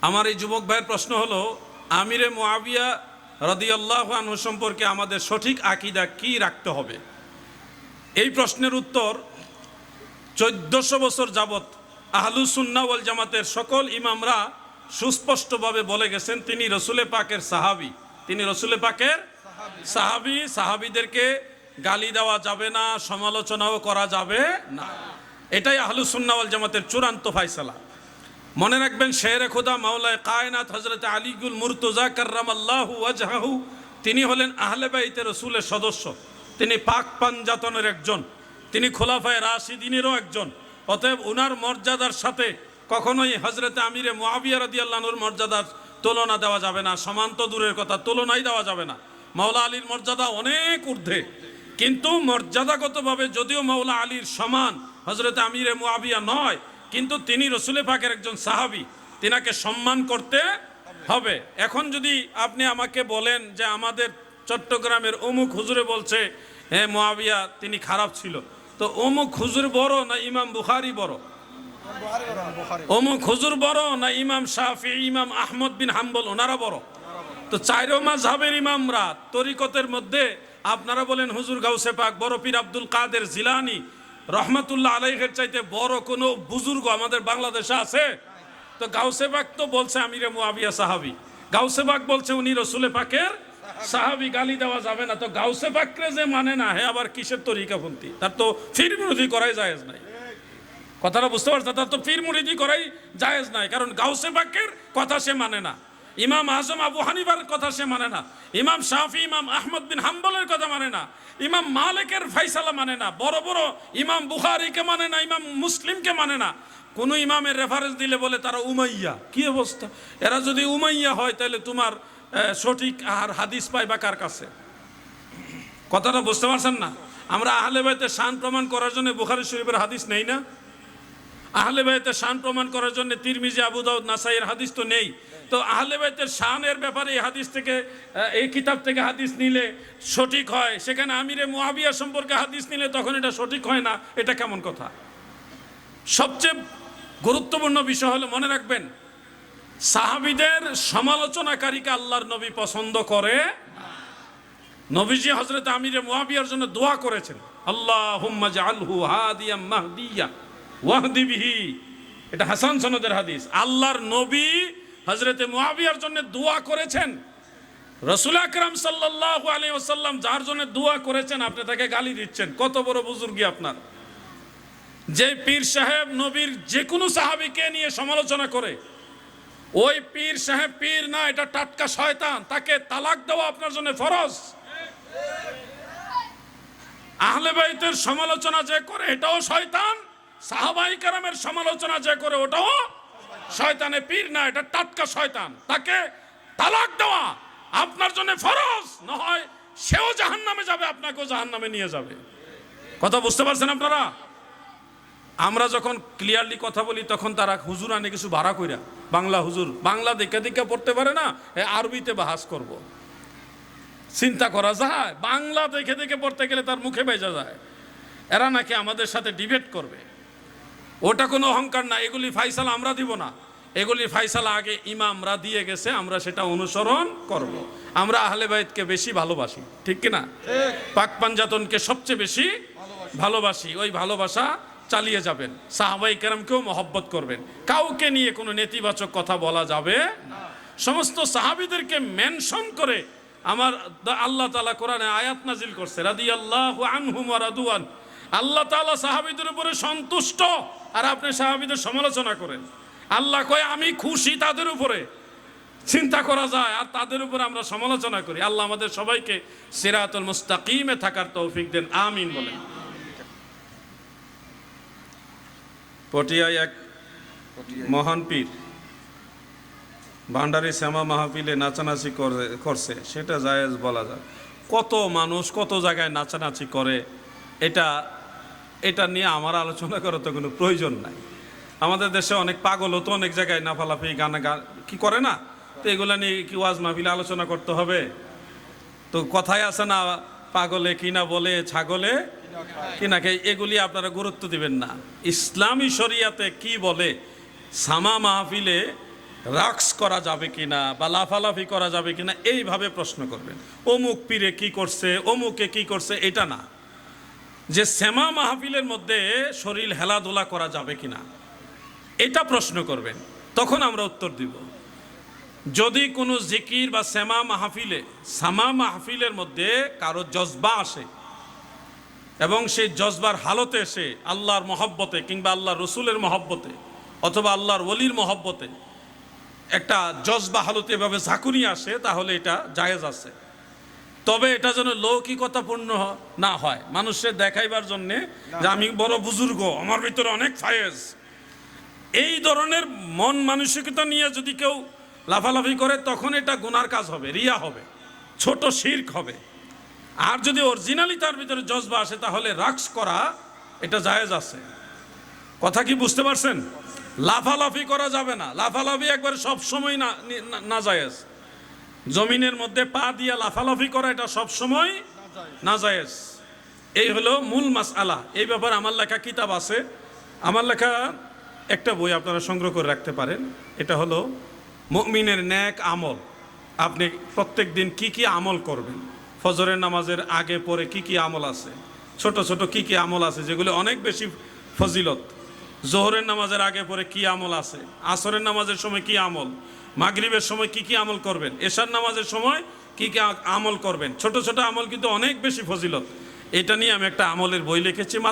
আমার এই যুবক ভাইয়ের প্রশ্ন হলো, আমিরে মুআবিয়া রাদিয়াল্লাহু আনহু সম্পর্কে আমাদের সঠিক আকীদা কি রাখতে হবে? এই প্রশ্নের উত্তর 1400 বছর যাবত আহলুস সুন্নাহ ওয়াল জামাতের সকল ইমামরা সুস্পষ্টভাবে বলে গেছেন, তিনি রসুলে পাকের সাহাবী। তিনি রসুলে পাকের সাহাবী। সাহাবীদেরকে গালি দেওয়া যাবে না, সমালোচনাও করা যাবে না। এটাই আহলুস সুন্নাহ ওয়াল জামাতের চূড়ান্ত ফায়সালা। মনে রাখবেন, শেরে খোদা মাওলায়ে কায়নাত হযরত আলীগুল মুর্তজা কাররামাল্লাহু ওয়াজহাহু, তিনি হলেন আহলে বাইতে রসুলের সদস্য। তিনি পাক পাঞ্জাতনের একজন, তিনি খোলাফায়ে রাশিদিনেরও একজন। অতএব উনার মর্যাদার সাথে কখনোই হযরত আমিরে মুআবিয়া রাদিয়াল্লাহু আনহুর মর্যাদার তুলনা দেওয়া যাবে না। সমান তো দূরের কথা, তুলনাই দেওয়া যাবে না। মাওলা আলীর মর্যাদা অনেক ঊর্ধ্বে, কিন্তু মর্যাদাগতভাবে যদিও মাওলা আলীর সমান হযরত আমিরে মুআবিয়া নয়, কিন্তু তিনি রসুলে পাকের একজন সাহাবী, তিনাকে সম্মান করতে হবে। এখন যদি আপনি আমাকে বলেন যে আমাদের চট্টগ্রামের অমুক হুজুরে বলছে হ্যাঁ মুআবিয়া তিনি খারাপ ছিল, তো অমুক হুজুর বড় না ইমাম বুখারী বড়? অমুক হুজুর বড় না ইমাম শাফি, ইমাম আহমদ বিন হাম্বল ওনারা বড়? তো চাইরো মাযহাবের ইমামরা তরিকতের মধ্যে আপনারা বলেন হুজুর গাউসে পাক বড় পীর আব্দুল কাদের জিলানী রহমাতুল্লাহ আলাইহির চাইতে বড় কোনো বুজুর্গ আমাদের বাংলাদেশে আছে? তো গাউসে পাক তো বলছে আমিরে মুআবিয়া সাহাবী, গাউসে পাক বলছে উনি রসুলে পাকের সাহাবী, গালি দেওয়া যাবে না। তো গাউসে পাকরে যে মানে না, হে আবার কিসের তরিকাপন্থী? তার তো ফির মুরিদি করাই জায়েজ নাই। কথাটা বুঝতে পারছেন? তার তো ফির মুরিদি করাই জায়েজ নাই, কারণ গাউসে পাকের কথা সে মানে না, ইমাম আজম আবু হানিফার কথা সে মানে না, ইমাম শাফি ইমাম আহমদ বিন হাম্বলের কথা মানে না, ইমাম মালিকের ফাইসালা মানে না, বড় বড় ইমাম বুখারীকে মানে না, ইমাম মুসলিমকে মানে না। কোন ইমামের রেফারেন্স দিলে বলে তারা উমাইয়া। কি অবস্থা! এরা যদি উমাইয়া হয় তাহলে তোমার সঠিক আর হাদিস পাইবা কার কাছে? কথাটা বুঝতে পারছেন না? আমরা আহলে বাইতের শান প্রমাণ করার জন্য বুখারী শরীফের হাদিস নেই না? আহলে বাইতের শান প্রমাণ করার জন্য তিরমিজি, আবু দাউদ, নাসাইয়ের হাদিস তো নেই? তো আহলে বাইতের শানের ব্যাপারে এই হাদিস থেকে, এই কিতাব থেকে হাদিস নিলে সঠিক হয়, সেখানে আমিরে মুআবিয়া সম্পর্কে হাদিস নিলে তখন এটা সঠিক হয় না? এটা কেমন কথা? সবচেয়ে গুরুত্বপূর্ণ বিষয় হলো, মনে রাখবেন, সাহাবীদের সমালোচনাকারীকে আল্লাহর নবী পছন্দ করে। নবীজি হযরত আমিরে মুআবিয়ার জন্য দোয়া করেছেন, আল্লাহুম্মা জাআলহু হাদিয়াম মাহদিয়া ওয়াহদি বিহি। এটা হাসান সনদের হাদিস। আল্লাহর নবী হযরত মুআবিয়ার জন্য দোয়া করেছেন। রাসূল আকরাম সাল্লাল্লাহু আলাইহি ওয়াসাল্লাম যার জন্য দোয়া করেছেন, আপনি তাকে গালি দিচ্ছেন। কত বড় বুজুর্গি আপনার! যে পীর সাহেব নবীর যে কোনো সাহাবীকে নিয়ে সমালোচনা করে, ওই পীর সাহেব পীর না, এটা টাটকা শয়তান। তাকে তালাক দেওয়া আপনার জন্য ফরজ। আহলে বাইতের সমালোচনা যে করে এটাও শয়তান, সাহাবায়ে কেরামের সমালোচনা যে করে ওটাও শয়তানে পীর না, এটা টাটকা শয়তান। তাকে তালাক দেওয়া আপনার জন্য ফরজ, না হয় সেও জাহান্নামে যাবে, আপনাকেও জাহান্নামে নিয়ে যাবে। কথা বুঝতে পারছেন আপনারা? আমরা যখন ক্লিয়ারলি কথা বলি তখন তারা হুজুর আনে কিছু ভাড়া কইরা, বাংলা হুজুর, বাংলা দেখে দেখে পড়তে পারে না, আরবিতে বাহাস করব। চিন্তা করা যায়? বাংলা দেখে দেখে পড়তে গেলে তার মুখে বেজা যায়। এরা নাকি আমাদের সাথে ডিবেট করবে। ওটা কোনো অহংকার না, এগুলি ফাইসালা আমরা দিব না। এগুলি ফাইসালা আগে ইমামরা দিয়ে গেছে, আমরা সেটা অনুসরণ করব। আমরা আহলে বাইতকে বেশি ভালোবাসি, ঠিক কিনা? পাক পাঞ্জাতনকে সবচেয়ে বেশি ভালোবাসি। ওই ভালোবাসা চালিয়ে যাবেন, সাহাবায়ে কেরামকেও মহব্বত করবেন। কাউকে নিয়ে কোনো নেতিবাচক কথা বলা যাবে না। সমস্ত সাহাবীদেরকে মেনশন করে আমার আল্লাহ তাআলা কোরআনে আয়াত নাজিল করছে, রাদিয়াল্লাহু আনহুম ওয়া রাদুয়ান। আল্লাহ তাআলা সাহাবীদের উপরে সন্তুষ্ট, আর আপনি সাহাবীদের সমালোচনা করেন। আল্লাহ কয় আমি খুশি তাদের উপরে। চিন্তা করা যায়? আর তাদের উপরে আমরা সমালোচনা করি। আল্লাহ আমাদের সবাইকে সিরাতুল মুস্তাকিমে থাকার তৌফিক দেন, আমিন বলেন। পটিয়ায় এক মহান পীর ভান্ডারি শ্যামা মাহফিলে নাচানাচি করছে, সেটা জায়েজ বলা যায়? কত মানুষ কত জায়গায় নাচানাচি করে, এটা নিয়ে আমার আলোচনা করার তো কোনো প্রয়োজন নাই। আমাদের দেশে অনেক পাগলও তো অনেক জায়গায় নাফালাফি গান কি করে না, তো এগুলো নিয়ে কি ওয়াজ মাহফিলে আলোচনা করতে হবে? তো কথায় আছে না, পাগলে কিনা বলে ছাগলে কিনা খায়। এগুলি আপনারা গুরুত্ব দিবেন না। ইসলামী শরিয়াতে কি বলে, সামা মাহফিলে রাক্স করা যাবে কিনা বা লাফালাফি করা যাবে কিনা এইভাবে প্রশ্ন করবেন। অমুক পীরে কি করছে, অমুকে কি করছে, এটা না। যে সেমা মাহফিলের মধ্যে শরীর হেলাধুলা করা যাবে কিনা এটা প্রশ্ন করবেন, তখন আমরা উত্তর দিব। যদি কোনো জিকির বা সেমা মাহফিলের মধ্যে কারো জজবা আসে এবং সেই জজবার হালতে এসে আল্লাহর মহব্বতে কিংবা আল্লাহর রসুলের মহব্বতে অথবা আল্লাহর ওলির মহব্বতে একটা জজবা হালতে এভাবে ঝাঁকুনি আসে, তাহলে এটা জায়েজ আছে। তবে এটা যেন লৌকিকতাপূর্ণ না হয়, মানুষের দেখাইবার জন্যে যে আমি বড় বুজুর্গ, আমার ভিতরে অনেক ফায়েজ, এই ধরনের মন মানসিকতা নিয়ে যদি কেউ লাফালাফি করে তখন এটা গুনার কাজ হবে, রিয়া হবে, ছোট শিরক হবে। আর যদি অরিজিনালি তার ভিতরে জজবা আসে তাহলে রাক্স করা এটা জায়েজ আছে। কথা কি বুঝতে পারছেন? লাফালাফি করা যাবে না, লাফালাফি একবার সবসময় না জায়েজ। জমিনের মধ্যে পা দিয়া লাফালাফি করা এটা সবসময় না জায়েজ। এই হলো মূল মাসআলা। এই ব্যাপারে আমার লেখা কিতাব আছে, আমার লেখা একটা বই আপনারা সংগ্রহ করে রাখতে পারেন। এটা হলো মুমিনের নেক আমল। আপনি প্রত্যেক দিন কি কি আমল করবেন, ফজরের নামাজের আগে পরে কি কি আমল আছে, ছোট ছোট কি কি আমল আছে যেগুলো অনেক বেশি ফজিলত, জোহরের নামাজের আগে পরে কি আমল আছে, আসরের নামাজের সময় কি আমল, মাগরিবের সময় কি কি আমল করবেন, এশার নামাজের সময় কি কি আমল করবেন। ছোট ছোট আমল কিন্তু অনেক বেশি ফজিলত। এটা নিয়ে আমি একটা আমলের বই লিখেছি।